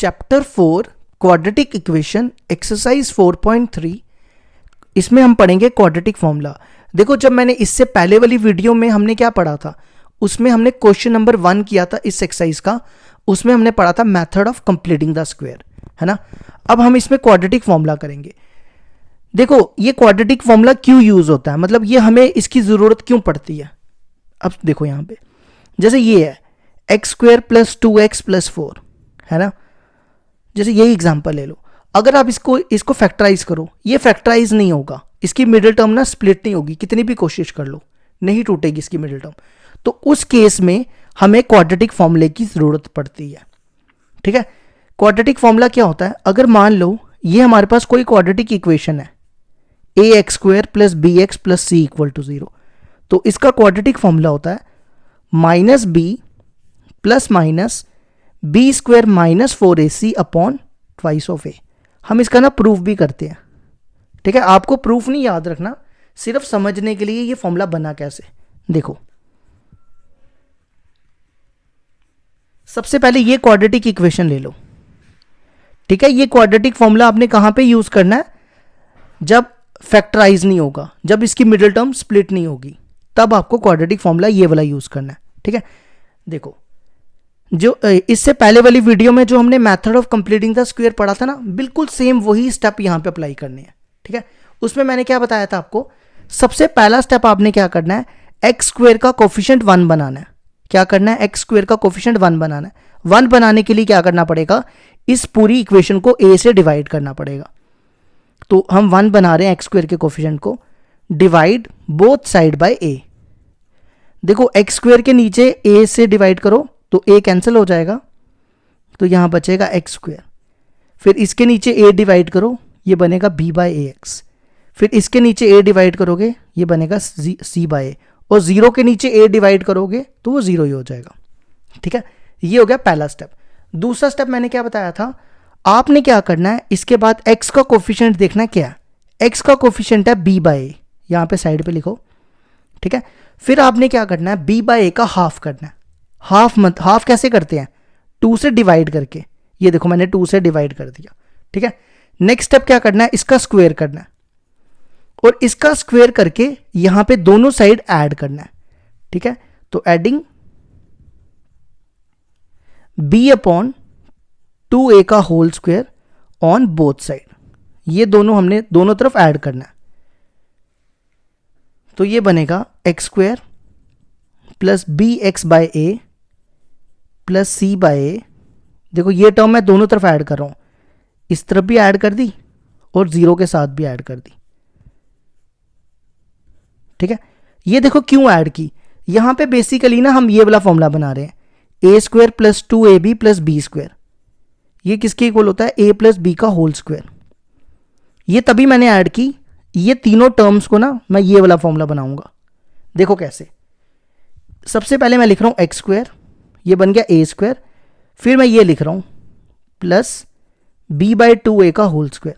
Chapter 4 quadratic equation exercise 4.3 इसमें हम पढ़ेंगे क्वाड्रेटिक फॉर्मूला। देखो, जब मैंने इससे पहले वाली वीडियो में हमने क्या पढ़ा था, उसमें हमने क्वेश्चन नंबर 1 किया था इस एक्सरसाइज का। उसमें हमने पढ़ा था method of completing the square, है ना। अब हम इसमें क्वाड्रेटिक फॉर्मूला करेंगे। देखो, ये क्वाड्रेटिक फॉर्मूला क्यों यूज होता है, मतलब ये हमें इसकी जरूरत क्यों पड़ती है। अब देखो यहाँ पे जैसे ये है x square plus 2x plus 4, है ना। जैसे यही एग्जांपल ले लो, अगर आप इसको फैक्टराइज करो, ये फैक्टराइज नहीं होगा, इसकी मिडिल टर्म ना स्प्लिट नहीं होगी, कितनी भी कोशिश कर लो नहीं टूटेगी इसकी मिडिल टर्म। तो उस केस में हमें क्वाड्रेटिक फॉर्मूले की जरूरत पड़ती है, ठीक है। क्वाड्रेटिक फॉर्मूला क्या होता है, अगर मान लो ये हमारे पास कोई क्वाड्रेटिक इक्वेशन है ax square plus B X plus C equal to 0, तो इसका क्वाड्रेटिक फॉर्मूला होता है minus B plus minus B square minus 4ac upon twice of A. हम इसका ना प्रूफ भी करते हैं, ठीक है। आपको प्रूफ नहीं याद रखना, सिर्फ समझने के लिए ये फॉर्मूला बना कैसे। देखो, सबसे पहले ये क्वाड्रेटिक इक्वेशन ले लो, ठीक है। ये क्वाड्रेटिक फॉर्मूला आपने कहां पे यूज करना है, जब फैक्टराइज नहीं होगा, जब इसकी मिडिल टर्म स्प्लिट नहीं होगी, तब आपको क्वाड्रेटिक फॉर्मूला ये वाला यूज करना है, ठीक है। देखो, जो इससे पहले वाली वीडियो में जो हमने method of completing the square पढ़ा था ना, बिल्कुल सेम वही स्टेप यहां पे अप्लाई करने हैं, ठीक है। उसमें मैंने क्या बताया था आपको, सबसे पहला स्टेप आपने क्या करना है, एक्स स्क्वायर का कोफिशिएंट 1 बनाना है। क्या करना है, एक्स स्क्वायर का कोफिशिएंट 1 बनाना है। 1 बनाने के लिए क्या करना पड़ेगा, इस पूरी इक्वेशन को a से डिवाइड करना पड़ेगा। तो हम 1 बना रहे हैं एक्स स्क्वायर के कोफिशिएंट को, divide both side by a। देखो, एक्स स्क्वायर के नीचे a से डिवाइड करो तो a कैंसिल हो जाएगा, तो यहां बचेगा एक्स स्क्वायर। फिर इसके नीचे a डिवाइड करो, ये बनेगा b बाय ए एक्स। फिर इसके नीचे a डिवाइड करोगे, ये बनेगा c बाय ए, और 0 के नीचे a डिवाइड करोगे तो वो 0 ही हो जाएगा, ठीक है। ये हो गया पहला स्टेप। दूसरा स्टेप मैंने क्या बताया था, आपने क्या करना है, इसके बाद x का कोफिशिएंट देखना है। क्या, x का कोफिशिएंट है b बाय ए, यहां पे साइड पे लिखो, ठीक है। फिर आपने क्या करना है, b बाय ए का हाफ करना है। हाफ कैसे करते हैं, 2 से डिवाइड करके। ये देखो, मैंने 2 से डिवाइड कर दिया, ठीक है। नेक्स्ट स्टेप क्या करना है, इसका स्क्वायर करना है, और इसका स्क्वायर करके यहां पे दोनों साइड ऐड करना है, ठीक है। तो एडिंग b अपॉन 2a का whole square on both side, ये दोनों हमने दोनों तरफ ऐड करना है। तो ये बनेगा X square plus B X by A plus C by A. देखो, ये टर्म मैं दोनों तरफ ऐड कर रहा हूं, इस तरफ भी ऐड कर दी और 0 के साथ भी ऐड कर दी, ठीक है। ये देखो क्यों ऐड की, यहां पे बेसिकली ना हम ये वाला फॉर्मूला बना रहे हैं, A square plus 2ab plus B square. ये किसके इक्वल होता है, a प्लस बी का होल स्क्वायर। ये तभी मैंने ऐड की, ये तीनों टर्म्स को ना मैं ये वाला फॉर्मूला बनाऊंगा। देखो कैसे, सबसे पहले मैं लिख रहा हूं एक्स स्क्वायर, ये बन गया ए स्क्वायर। फिर मैं ये लिख रहा हूं प्लस b बाय 2a का होल स्क्वायर।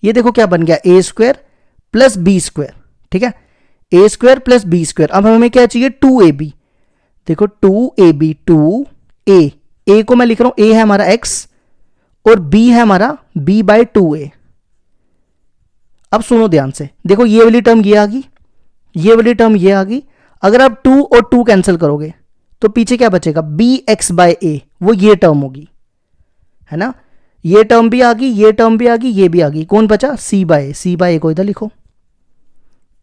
ये देखो क्या बन गया, ए स्क्वायर प्लस बी स्क्वायर, ठीक है। ए स्क्वायर प्लस बी स्क्वायर। अब हमें क्या चाहिए, 2ab। देखो 2ab 2a, a को मैं लिख रहा हूं, a है हमारा x और b है हमारा b बाय 2a। अब सुनो ध्यान से, देखो ये वाली टर्म ये आ गई, ये वाली टर्म ये आ गई। अगर आप 2 और 2 कैंसिल करोगे तो पीछे क्या बचेगा, bx बाय a, वो ये टर्म होगी, है ना। ये टर्म भी आ गई, ये टर्म भी आ गई, ये भी आ गई। कौन बचा, c बाय a को इधर लिखो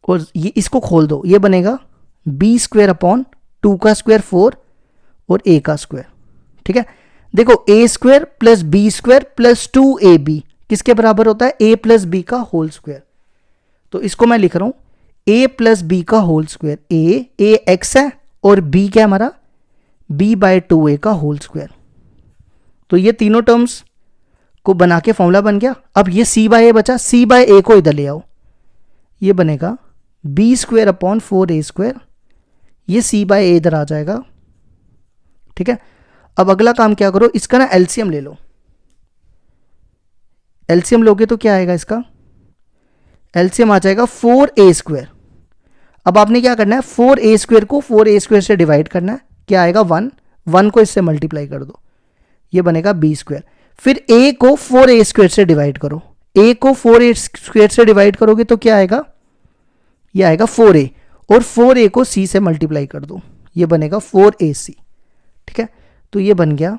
और ये इसको खोल दो, ये बनेगा b स्क्वायर अपॉन 2 का स्क्वायर 4 और a का स्क्वायर, ठीक है। देखो, a square plus B square plus 2ab किसके बराबर होता है, a प्लस बी का होल स्क्वायर। तो इसको मैं लिख रहा हूं a प्लस बी का होल स्क्वायर, a x है और b क्या हमारा b बाय 2a का होल स्क्वायर। तो ये तीनों टर्म्स को बना के फॉर्मूला बन गया। अब ये c बाय a बचा, c बाय a को इधर ले आओ, ये बनेगा b square upon 4a square. ये c बाय a इधर आ जाएगा, ठीक है। अब अगला काम क्या करो, इसका ना एलसीएम ले लो। एलसीएम लोगे तो क्या आएगा, इसका एलसीएम आ जाएगा 4a स्क्वायर। अब आपने क्या करना है, 4a स्क्वायर को 4a स्क्वायर से डिवाइड करना है। क्या आएगा, 1 को इससे मल्टीप्लाई कर दो, ये बनेगा b स्क्वायर। फिर a को 4a² से डिवाइड करो। a को 4a² से डिवाइड करोगे तो क्या आएगा, ये आएगा 4a, और 4a को c से मल्टीप्लाई कर दो, ये बनेगा 4ac। ठीक है, तो ये बन गया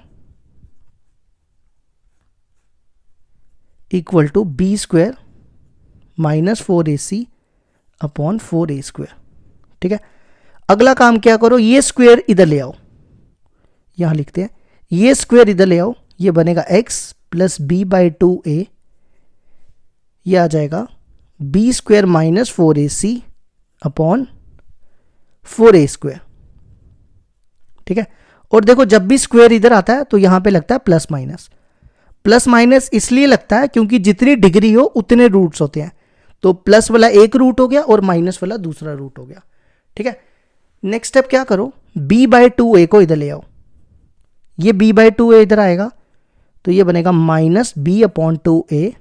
equal to b² minus 4ac upon 4a²। ठीक है, अगला काम क्या करो, ये स्क्वायर इधर ले आओ, यहां लिखते हैं, ये स्क्वायर इधर ले आओ, ये बनेगा x प्लस b/2a, ये आ जाएगा b² minus 4ac upon 4a²। ठीक है, और देखो जब भी स्क्वायर इधर आता है तो यहां पे लगता है प्लस माइनस। प्लस माइनस इसलिए लगता है क्योंकि जितनी डिग्री हो उतने रूट्स होते हैं, तो प्लस वाला एक रूट हो गया और माइनस वाला दूसरा रूट हो गया। ठीक है, नेक्स्ट स्टेप क्या करो, b/2a को इधर ले आओ, ये b/2a इधर आएगा, तो ये बनेगा माइनस b/2a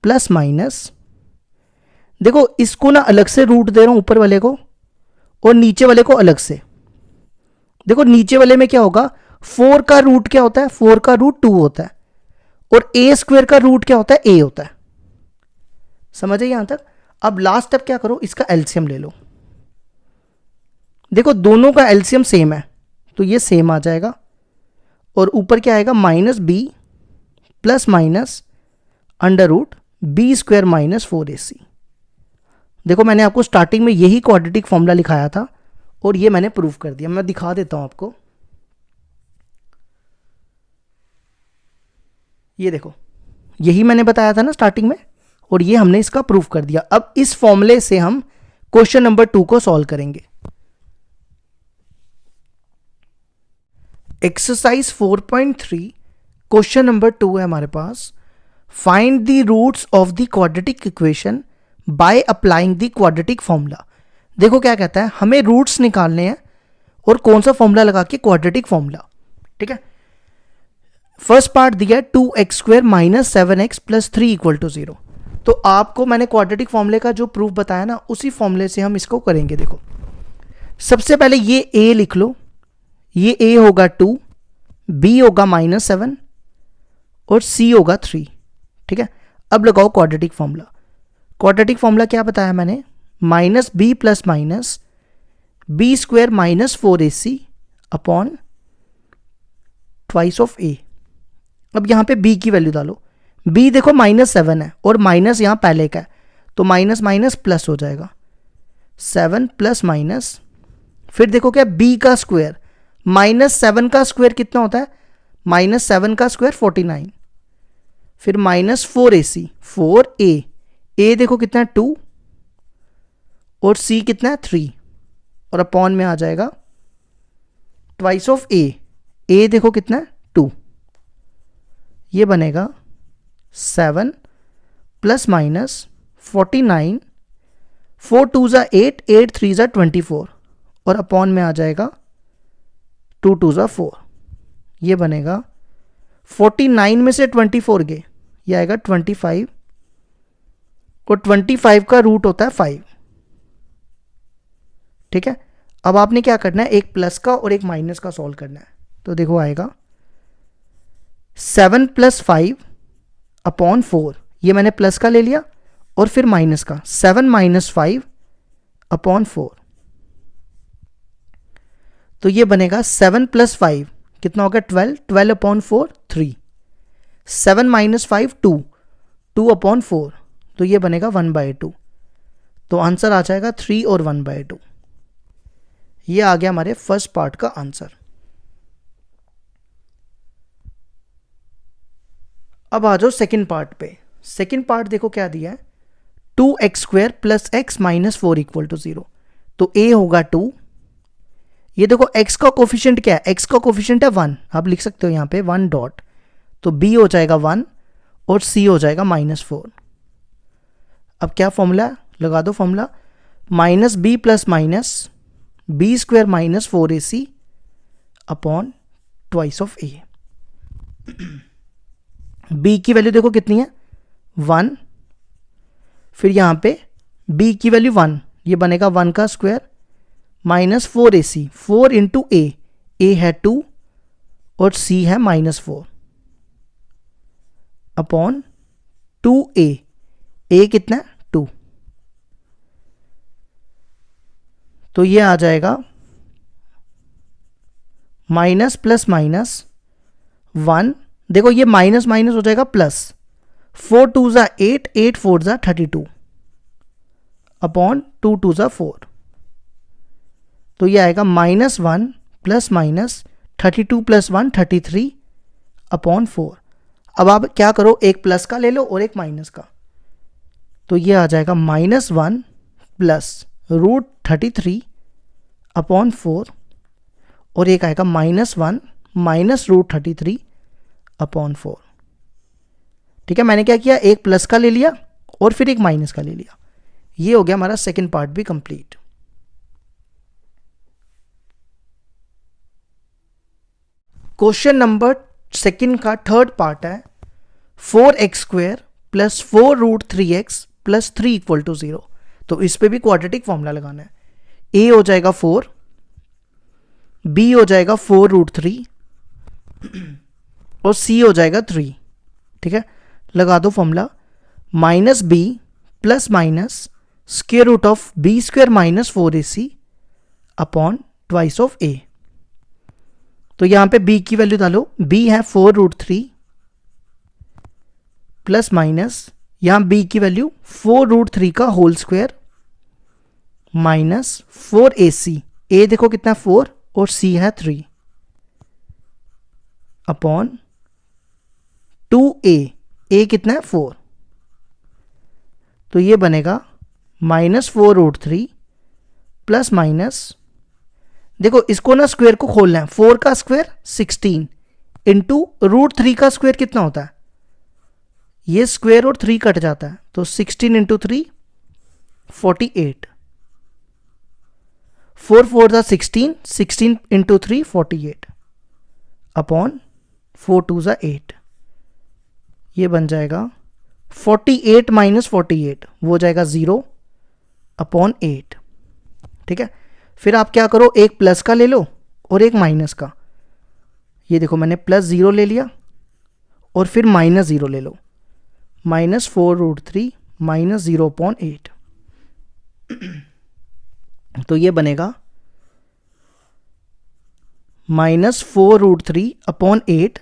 प्लस माइनस, देखो इसको ना अलग से रूट दे रहा हूं ऊपर वाले को, और नीचे वाले को अलग से। देखो नीचे वाले में क्या होगा, 4 का रूट क्या होता है, 4 का रूट 2 होता है, और a² का रूट क्या होता है, a होता है। समझे यहां तक। अब लास्ट स्टेप क्या करो, इसका एलसीएम ले लो। देखो दोनों का एलसीएम सेम है, तो ये सेम आ जाएगा, और ऊपर क्या आएगा, minus b plus minus under root b² minus 4ac। देखो मैंने आपको स्टार्टिंग में यही क्वाड्रेटिक फॉर्मूला लिखाया था, और ये मैंने प्रूव कर दिया। मैं दिखा देता हूं आपको, ये देखो यही मैंने बताया था ना स्टार्टिंग में, और ये हमने इसका प्रूफ कर दिया। अब इस फॉर्मूले से हम क्वेश्चन नंबर 2 को सॉल्व करेंगे। एक्सरसाइज 4.3 क्वेश्चन नंबर 2 है हमारे पास। Find the roots of the quadratic equation by applying the quadratic formula. देखो क्या कहता है, हमें रूट्स निकालने हैं, और कौन सा फॉर्मूला लगा के, क्वाड्रेटिक फॉर्मूला। ठीक है, फर्स्ट पार्ट दिया है 2x² minus 7x plus 3 equal to 0। तो आपको मैंने क्वाड्रेटिक फॉर्मूले का जो प्रूफ बताया ना, उसी फॉर्मूले से हम इसको करेंगे। देखो सबसे पहले ये a लिख लो, ये a होगा 2, b होगा -7 और c होगा 3। ठीक है, अब लगाओ क्वाड्रेटिक फॉर्मूला। क्वाड्रेटिक फॉर्मूला क्या बताया मैंने, minus b plus minus b² minus 4ac upon twice of a। अब यहां पे b की वैल्यू डालो, b देखो -7 है और माइनस यहां पहले का है, तो माइनस माइनस प्लस हो जाएगा, 7 प्लस माइनस, फिर देखो क्या b का स्क्वायर, -7 का स्क्वायर कितना होता है, -7 का स्क्वायर 49, फिर माइनस 4ac 4a, a देखो कितना है 2 और c कितना है 3, और अपॉन में आ जाएगा ट्वाइस ऑफ a देखो कितना है 2, ये बनेगा 7 प्लस माइनस 49, 4 2 ज़ा 8, 8 3 ज़ा 24, और अपॉन में आ जाएगा 2 2 ज़ा 4, ये बनेगा 49 में से 24 गए, ये आएगा 25, और 25 का रूट होता है 5। ठीक है, अब आपने क्या करना है, एक प्लस का और एक माइनस का सॉल्व करना है। तो देखो आएगा 7 प्लस 5 अपॉन 4, ये मैंने प्लस का ले लिया, और फिर माइनस का 7 माइनस 5 अपॉन 4, तो ये बनेगा 7 प्लस 5 कितना होगा 12, 12 अपॉन 4 3, 7 माइनस 5 2, 2 अपॉन 4, तो ये बनेगा 1/2। तो आंसर आ जाएगा 3 और 1/2। ये आ गया हमारे फर्स्ट पार्ट का आंसर। अब आ जाओ सेकंड पार्ट पे। सेकंड पार्ट देखो क्या दिया है, 2x² plus x minus 4 equal to 0। तो a होगा 2, ये देखो x का कोफिशिएंट क्या है, x का कोफिशिएंट है 1, आप लिख सकते हो यहाँ पे 1 डॉट, तो b हो जाएगा 1 और c हो जाएगा -4। अब क्या फॉर्मूला लगा दो, formula minus b plus minus b² minus 4ac upon twice of a। b की वैल्यू देखो कितनी है 1, फिर यहाँ पे b की वैल्यू 1, ये बनेगा 1 का square minus 4ac, 4 into a है 2 और c है -4। अपॉन 2a, a कितना है 2, तो ये आ जाएगा माइनस प्लस माइनस 1, देखो ये माइनस माइनस हो जाएगा प्लस, 4 2 ज़ा 8, 8 4 ज़ा 32 अपॉन 2 2 ज़ा 4, तो ये आएगा -1 प्लस माइनस 32 प्लस 1 33 अपॉन 4। अब आप क्या करो, एक प्लस का ले लो और एक माइनस का, तो ये आ जाएगा -1 प्लस √33 अपॉन 4, और एक आएगा -1 माइनस √33 अपॉन 4। ठीक है, मैंने क्या किया, एक प्लस का ले लिया और फिर एक माइनस का ले लिया। ये हो गया हमारा सेकंड पार्ट भी कंप्लीट। क्वेश्चन नंबर सेकंड का थर्ड पार्ट है 4x² plus 4√3x plus 3 equal to 0। तो इस पे भी क्वाड्रेटिक फॉर्मूला लगाना है। a हो जाएगा 4, b हो जाएगा 4√3 और c हो जाएगा 3। ठीक है, लगा दो formula, -b plus minus square root of b² minus 4ac upon twice of a। तो यहां पे b की वैल्यू डालो, b है 4√3 प्लस माइनस, यहां b की वैल्यू 4√3 का whole square minus 4ac, a देखो कितना 4 और c है 3 अपॉन 2a, a कितना है 4, तो ये बनेगा -4√3 प्लस माइनस, देखो इसको ना स्क्वायर को खोलना है, 4 का स्क्वायर 16 इंटू √3 का स्क्वायर कितना होता है, ये स्क्वायर और 3 कट जाता है, तो 16 इंटू 3 48, 4 4 ज़ा 16, 16 इंटू 3 48 अपॉन 4 2 ज़ा 8, ये बन जाएगा 48 माइनस 48 वो हो जाएगा 0 अपॉन 8। ठीक है, फिर आप क्या करो, एक प्लस का ले लो और एक माइनस का, ये देखो मैंने +0 ले लिया और फिर -0 ले लो, -4√3 माइनस 0/8, तो ये बनेगा -4√3 अपॉन 8,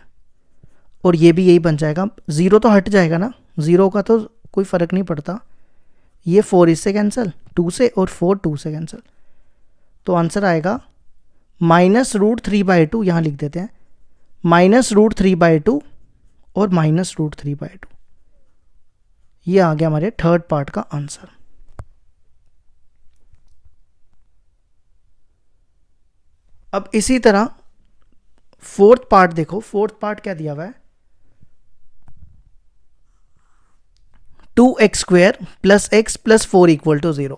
और ये भी यही बन जाएगा, 0 तो हट जाएगा ना, 0 का तो कोई फर्क नहीं पड़ता, ये 4 इससे कैंसिल 2 से और 4 2 से कैंसिल, तो आंसर आएगा -√3/2, यहां लिख देते हैं -√3/2 और -√3/2। ये आ गया हमारे थर्ड पार्ट का आंसर। अब इसी तरह फोर्थ पार्ट देखो, फोर्थ पार्ट क्या दिया हुआ है, 2x² plus x plus 4 equal to 0।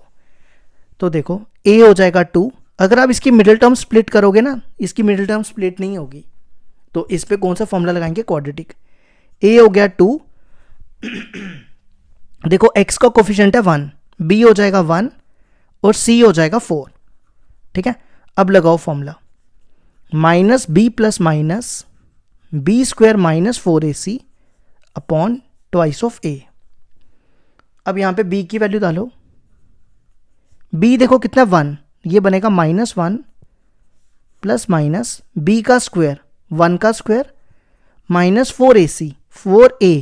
तो देखो a हो जाएगा 2, अगर आप इसकी मिडिल टर्म स्प्लिट करोगे ना, इसकी मिडिल टर्म स्प्लिट नहीं होगी, तो इस पे कौन सा फॉर्मूला लगाएंगे, क्वाड्रेटिक। a हो गया 2, देखो x का कोफिशिएंट है 1, b हो जाएगा 1 और c हो जाएगा 4। ठीक है, अब लगाओ formula, -b plus minus b² minus 4ac upon twice of a। अब यहां पे b की वैल्यू डालो, b देखो कितना 1, ये बनेगा -1 प्लस माइनस b का स्क्वायर 1 का square minus 4ac, 4a,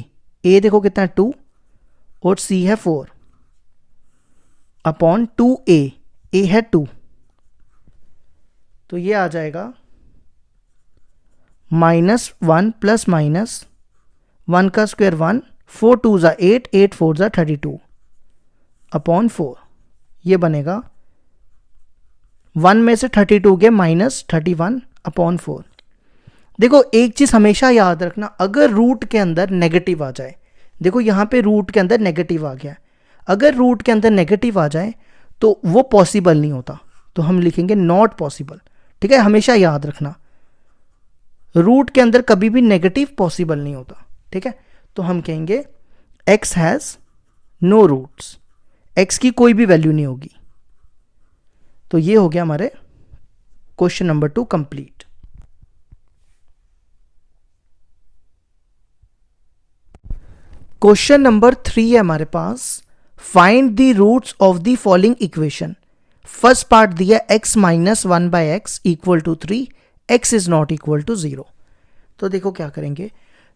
a देखो कितना 2 और c है 4 अपॉन 2a, a है 2, तो ये आ जाएगा -1 प्लस माइनस 1 का स्क्वायर 1, 4 2 ज़ा 8, 8 4 ज़ा 32 अपॉन 4, ये बनेगा 1 में से 32 गए -31 अपॉन 4। देखो एक चीज हमेशा याद रखना, अगर रूट के अंदर नेगेटिव आ जाए, देखो यहां पे रूट के अंदर नेगेटिव आ गया, अगर रूट के अंदर नेगेटिव आ जाए तो वो पॉसिबल नहीं होता, तो हम लिखेंगे नॉट पॉसिबल। ठीक है, हमेशा याद रखना रूट के अंदर कभी भी नेगेटिव पॉसिबल नहीं होता। ठीक है, तो हम कहेंगे x has no roots, x की कोई भी वैल्यू नहीं होगी। तो ये हो गया हमारे question number 2 complete. Question number 3 है हमारे पास, find the roots of the following equation. First part दिया x minus 1/x equal to 3, x is not equal to 0। तो देखो क्या करेंगे,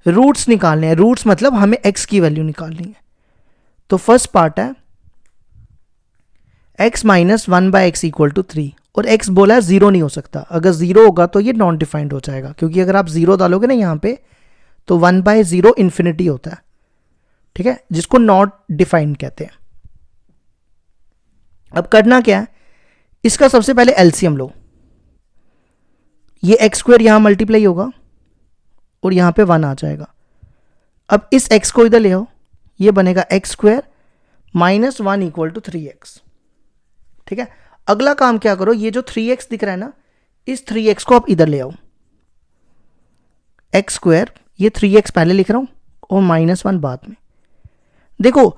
रूट्स निकालने हैं। रूट्स मतलब हमें x की वैल्यू निकालनी है। तो फर्स्ट पार्ट है x minus 1/x equal to 3, और x बोला है 0 नहीं हो सकता। अगर 0 होगा तो ये नॉन डिफाइंड हो जाएगा, क्योंकि अगर आप 0 डालोगे ना यहाँ पे तो 1/0 इन्फिनिटी होता है, ठीक है, जिसको नॉट डिफाइंड कहते हैं। अब करना क्या है, इसका सबसे पहले एलसीएम लो। ये एक्स स्क्वायर यहां मल्टीप्लाई होगा और यहां पे 1 आ जाएगा। अब इस x को इधर ले आओ, ये बनेगा X square minus 1 equal to 3x। ठीक है, अगला काम क्या करो, ये जो 3x दिख रहा है ना, इस 3x को आप इधर ले आओ। एक्स स्क्वायर, ये 3x पहले लिख रहा हूं और -1 बाद में। देखो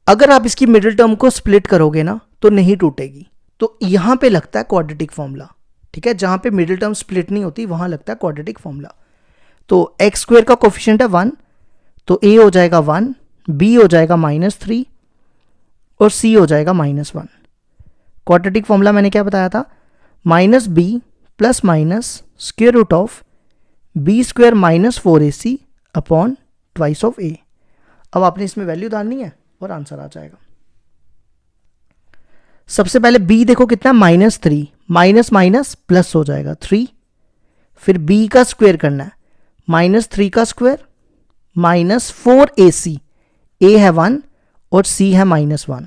अगर आप इसकी मिडिल टर्म को स्प्लिट करोगे ना तो नहीं टूटेगी, तो यहां पे लगता है क्वाड्रेटिक फॉर्मूला। ठीक है, जहां पे मिडिल टर्म स्प्लिट नहीं होती वहां लगता है क्वाड्रेटिक फॉर्मूला। तो एक्स स्क्वायर का कोफिशिएंट है 1, तो a हो जाएगा 1, b हो जाएगा -3 और c हो जाएगा -1। क्वाड्रेटिक फॉर्मूला मैंने क्या बताया था, -b plus minus square root of b square minus 4ac upon twice of a। अब आपने इसमें वैल्यू डालनी है और आंसर आ जाएगा। सबसे पहले b देखो कितना, -3, माइनस माइनस प्लस हो जाएगा 3, फिर b का स्क्वायर करना है, -3 का स्क्वायर माइनस 4ac, a है 1 और c है -1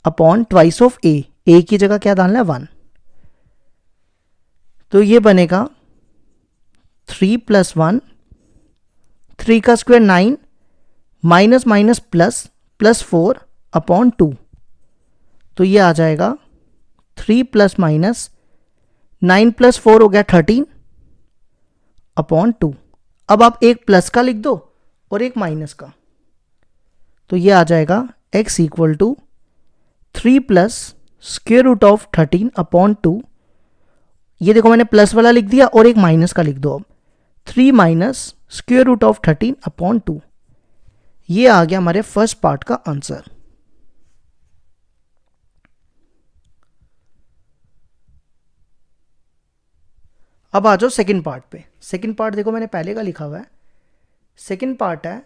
अपॉन ट्वाइस ऑफ a की जगह क्या डालना है 1। तो ये बनेगा 3 + 1, 3 का square 9, minus minus plus plus 4 upon 2। तो ये आ जाएगा 3 + माइनस 9 + 4 हो गया 13 अपॉन 2। अब आप एक प्लस का लिख दो और एक माइनस का, तो ये आ जाएगा x equal to 3 + square root of 13 upon 2। ये देखो मैंने प्लस वाला लिख दिया और एक माइनस का लिख दो। अब 3 minus square root of 13 upon 2। ये आ गया हमारे फर्स्ट पार्ट का आंसर। अब आ जाओ सेकंड पार्ट पे। सेकंड पार्ट देखो मैंने पहले का लिखा हुआ है। सेकंड पार्ट है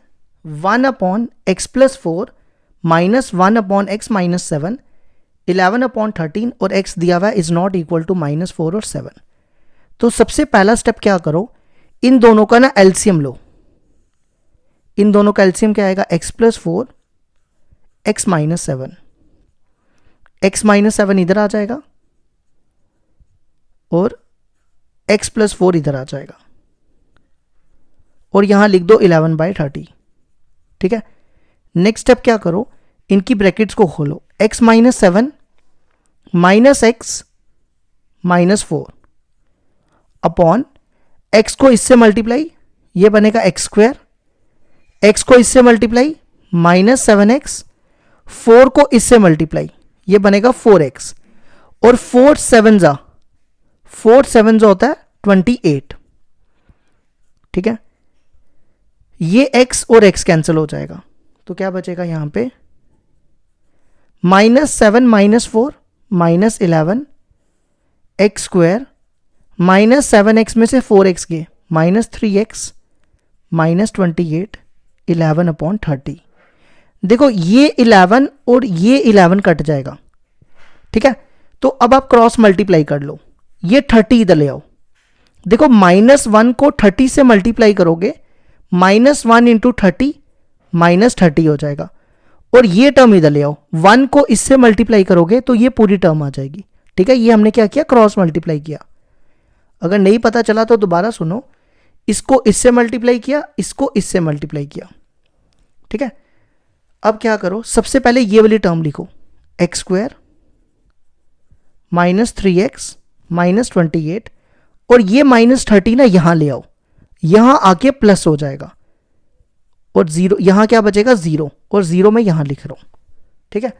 1 upon x plus 4 minus 1 upon x minus 7, 11 upon 13 और x दिया हुआ है इज नॉट इक्वल टू -4 और 7। तो सबसे पहला स्टेप क्या करो, इन दोनों का ना एलसीएम लो। इन दोनों का एलसीएम क्या आएगा, x plus 4 x minus 7, x minus 7 इधर आ जाएगा और x प्लस 4 इधर आ जाएगा और यहां लिख दो 11/30। ठीक है, नेक्स्ट स्टेप क्या करो, इनकी ब्रैकेट्स को खोलो। x minus 7 minus x minus 4 upon x को इससे मल्टीप्लाई, ये बनेगा x स्क्वायर, x को इससे मल्टीप्लाई -7x, 4 को इससे मल्टीप्लाई, ये बनेगा 4x और 4 7 होता है 28। ठीक है, ये x और x कैंसिल हो जाएगा, तो क्या बचेगा यहां पे -7 - 4 -11 x स्क्वायर -7x में से 4x गए -3x -28 11 अपॉन 30। देखो ये 11 और ये 11 कट जाएगा। ठीक है, तो अब आप क्रॉस मल्टीप्लाई कर लो, ये 30 इधर ले आओ। देखो -1 को 30 से मल्टीप्लाई करोगे, -1 इंटू 30 -30 हो जाएगा और ये टर्म इधर ले आओ, 1 को इससे मल्टीप्लाई करोगे तो ये पूरी टर्म आ जाएगी। ठीक है, ये हमने क्या किया, क्रॉस मल्टीप्लाई किया। अगर नहीं पता चला तो दोबारा सुनो, इसको इससे मल्टीप्लाई किया, इसको इससे मल्टीप्लाई किया। ठीक है, अब क्या करो, सबसे पहले ये वाली टर्म लिखो, एक्स स्क्वायर -3x -28 और ये -30 ना यहां ले आओ, यहां आके प्लस हो जाएगा और 0 यहां क्या बचेगा 0 और 0 में यहां लिख रहा हूं। ठीक है,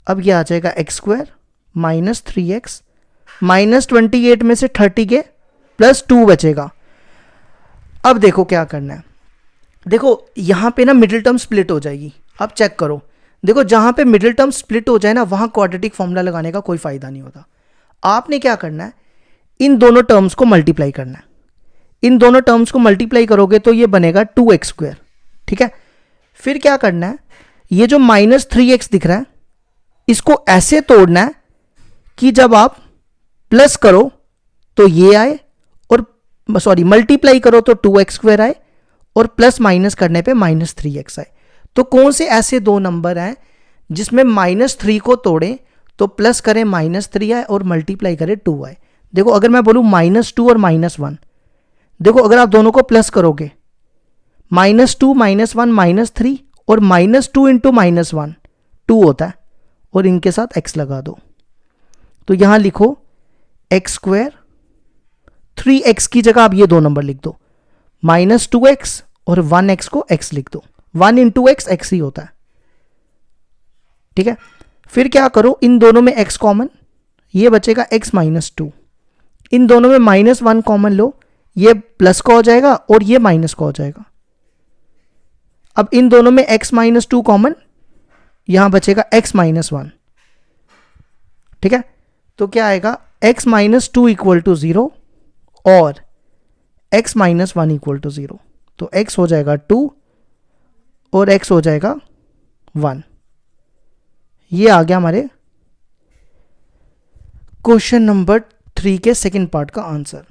अब ये आ जाएगा एक्स स्क्वायर -3x -28 में से 30 के +2 बचेगा। अब देखो क्या करना है, देखो यहाँ पे ना मिडिल टर्म स्प्लिट हो जाएगी, आप चेक करो। देखो जहाँ पे मिडिल टर्म स्प्लिट हो जाए ना वहाँ क्वाड्रेटिक फॉर्मूला लगाने का कोई फ़ायदा नहीं होता। आपने क्या करना है, इन दोनों टर्म्स को मल्टीप्लाई करना है। इन दोनों टर्म्स को मल्टीप्लाई करोगे तो ये बनेगा 2x²। ठीक है, फिर क्या करना है, ये जो -3x दिख रहा है इसको ऐसे तोड़ना है कि जब आप प्लस करो तो ये आए, और सॉरी मल्टीप्लाई करो तो 2x² आए, और प्लस माइनस करने पे -3x आए। तो कौन से ऐसे दो नंबर हैं जिसमें -3 को तोड़ें तो प्लस करें -3 आए और मल्टीप्लाई करें 2 आए। देखो अगर मैं बोलूँ -2 और -1, देखो अगर आप दोनों को प्लस करोगे -2 -1 -3 और -2 इंटू -1 2 होता है, और इनके साथ x लगा दो। तो यहां लिखो x², 3x की जगह आप ये दो नंबर लिख दो, -2x और 1x को x लिख दो। 1 इंटू एक्स एक्स ही होता है। ठीक है, फिर क्या करो, इन दोनों में x कॉमन, ये बचेगा x -2। इन दोनों में -1 कॉमन लो, ये प्लस का हो जाएगा और ये माइनस का हो जाएगा। अब इन दोनों में x -2 कॉमन, यहां बचेगा x -1। ठीक है, तो क्या आएगा, x -2 इक्वल टू 0 और x -1 इक्वल टू 0। तो x हो जाएगा 2 और x हो जाएगा 1। ये आ गया हमारे क्वेश्चन नंबर 3 के सेकंड पार्ट का आंसर।